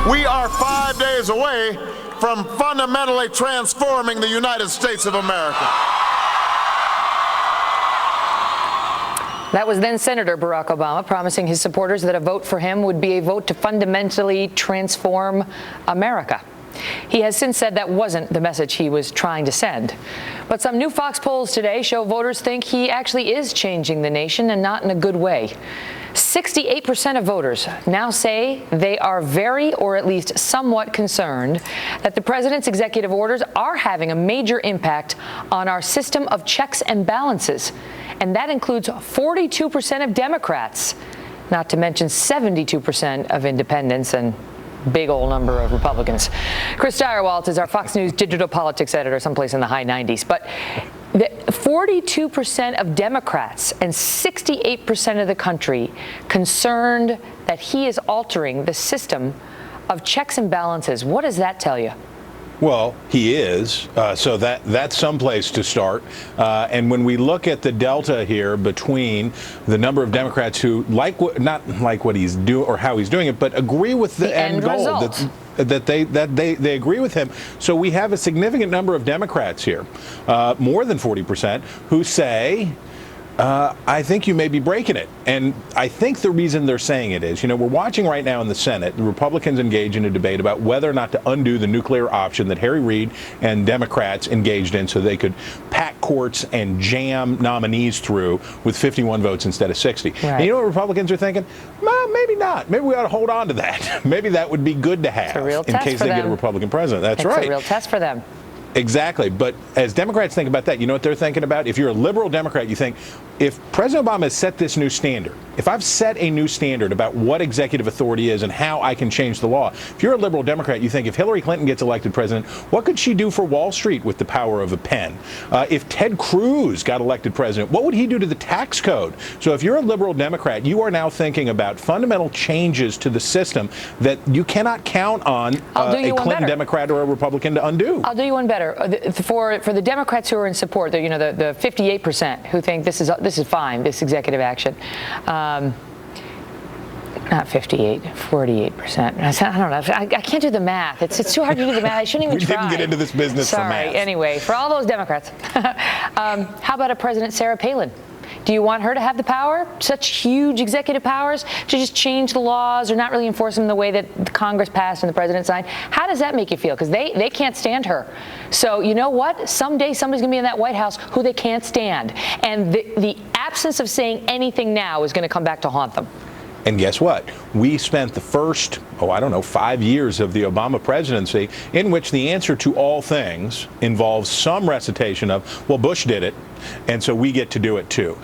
We are 5 days away from fundamentally transforming the United States of America. That was then Senator Barack Obama promising his supporters that a vote for him would be a vote to fundamentally transform America. He has since said that wasn't the message he was trying to send. But some new Fox polls today show voters think he actually is changing the nation, and not in a good way. 68% of voters now say they are very, or at least somewhat, concerned that the president's executive orders are having a major impact on our system of checks and balances. And that includes 42% of Democrats, not to mention 72% of independents and big old number of Republicans. Chris Stirewalt is our Fox News digital politics editor, someplace in the high 90s. But 42% of Democrats and 68% of the country concerned that he is altering the system of checks and balances. What does that tell you? Well, he is, so that's someplace to start. And when we look at the delta here between the number of Democrats who not like what he's doing or how he's doing it, but agree with the end goal, that they agree with him. So we have a significant number of Democrats here, more than 40%, who say, I think you may be breaking it. And I think the reason they're saying it is, we're watching right now in the Senate, the Republicans engage in a debate about whether or not to undo the nuclear option that Harry Reid and Democrats engaged in so they could pack courts and jam nominees through with 51 votes instead of 60. Right. And you know what Republicans are thinking? Well, maybe not. Maybe we ought to hold on to that. Maybe that would be good to have in case they get a Republican president. That's right. It's a real test for them. Exactly. But as Democrats think about that, you know what they're thinking about? If you're a liberal Democrat, you think, if President Obama has set this new standard, if I've set a new standard about what executive authority is and how I can change the law, if you're a liberal Democrat, you think if Hillary Clinton gets elected president, what could she do for Wall Street with the power of a pen? If Ted Cruz got elected president, what would he do to the tax code? So if you're a liberal Democrat, you are now thinking about fundamental changes to the system that you cannot count on a Clinton Democrat or a Republican to undo. I'll do you one better. For the Democrats who are in support, the 58% who think this is fine, this executive action. Not 58, 48%. I don't know. I can't do the math. It's too hard to do the math. I shouldn't even try. We didn't get into this business for math. Sorry. Anyway, for all those Democrats, how about a President Sarah Palin? Do you want her to have the power, such huge executive powers, to just change the laws or not really enforce them the way that the Congress passed and the president signed? How does that make you feel? Because they can't stand her. So you know what? Someday somebody's going to be in that White House who they can't stand. And the absence of saying anything now is going to come back to haunt them. And guess what? We spent the first, 5 years of the Obama presidency in which the answer to all things involves some recitation of, well, Bush did it, and so we get to do it too.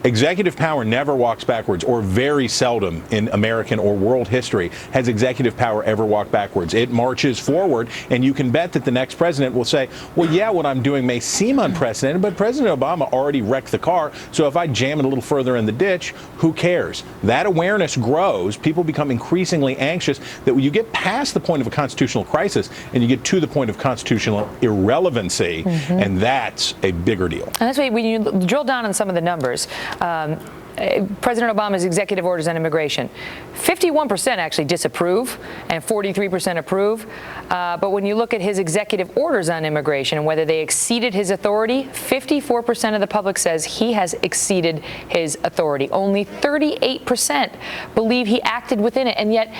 Executive power never walks backwards, or very seldom in American or world history has executive power ever walked backwards. It marches forward, and you can bet that the next president will say, well, yeah, what I'm doing may seem unprecedented, but President Obama already wrecked the car, so if I jam it a little further in the ditch, who cares? That awareness grows. People become increasingly anxious that when you get past the point of a constitutional crisis and you get to the point of constitutional irrelevancy, and that's a bigger deal. And that's why when you drill down on some of the numbers, President Obama's executive orders on immigration, 51% actually disapprove and 43% approve. But when you look at his executive orders on immigration and whether they exceeded his authority, 54% of the public says he has exceeded his authority. Only 38% believe he acted within it. And yet,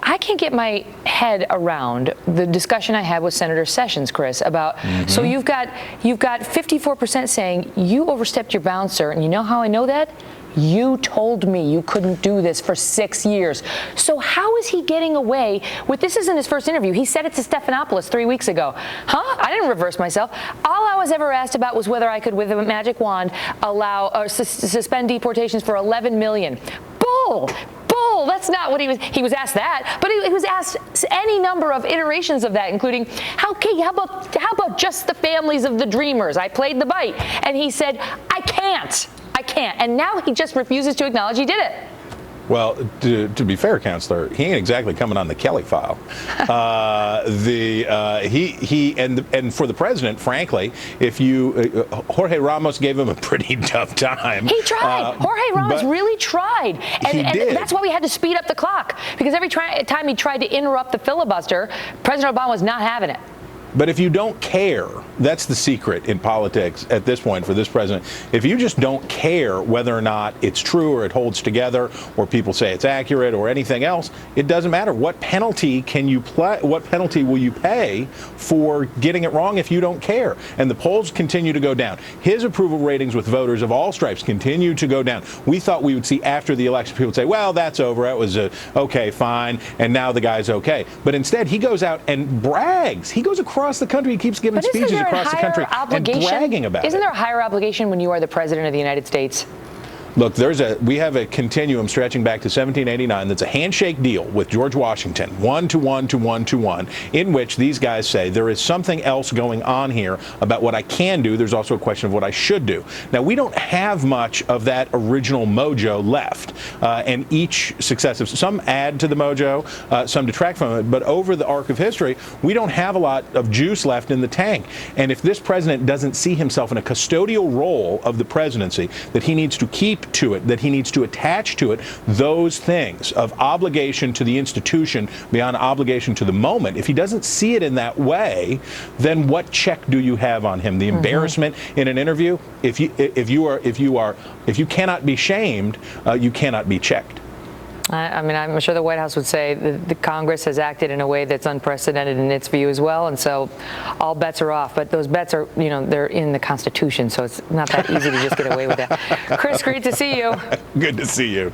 I can't get my head around the discussion I had with Senator Sessions, Chris, about, so you've got 54% saying you overstepped your bounds, sir, and you know how I know that? You told me you couldn't do this for 6 years. So how is he getting away with this? Isn't his first interview. He said it to Stephanopoulos 3 weeks ago. I didn't reverse myself. All I was ever asked about was whether I could, with a magic wand, allow or suspend deportations for 11 million. Bull! That's not what he was asked that, but he was asked any number of iterations of that, including, how about just the families of the dreamers? I played the bite. And he said, I can't. And now he just refuses to acknowledge he did it. Well, to be fair, Counselor, he ain't exactly coming on the Kelly file. And for the president, frankly, if you Jorge Ramos gave him a pretty tough time. He tried. Jorge Ramos really tried, and did. That's why we had to speed up the clock, because every time he tried to interrupt the filibuster, President Obama was not having it. But if you don't care, that's the secret in politics at this point for this president. If you just don't care whether or not it's true or it holds together or people say it's accurate or anything else, it doesn't matter. What penalty can you play? What penalty will you pay for getting it wrong if you don't care? And the polls continue to go down. His approval ratings with voters of all stripes continue to go down. We thought we would see after the election people would say, well, that's over. It was okay, fine. And now the guy's okay. But instead, he goes out and brags. He goes across the country. He keeps giving speeches across the country and bragging about it. Isn't there a higher obligation when you are the president of the United States? Look, we have a continuum stretching back to 1789 that's a handshake deal with George Washington, 1 to 1 to 1 to 1, in which these guys say there is something else going on here about what I can do. There's also a question of what I should do. Now, we don't have much of that original mojo left, and each successive, some add to the mojo, some detract from it, but over the arc of history, we don't have a lot of juice left in the tank. And if this president doesn't see himself in a custodial role of the presidency, that he needs to keep to it, that he needs to attach to it those things of obligation to the institution beyond obligation to the moment. If he doesn't see it in that way, then what check do you have on him? The embarrassment in an interview? If you cannot be shamed, you cannot be checked. I mean, I'm sure the White House would say the Congress has acted in a way that's unprecedented in its view as well, and so all bets are off. But those bets are, they're in the Constitution, so it's not that easy to just get away with that. Chris, great to see you. Good to see you.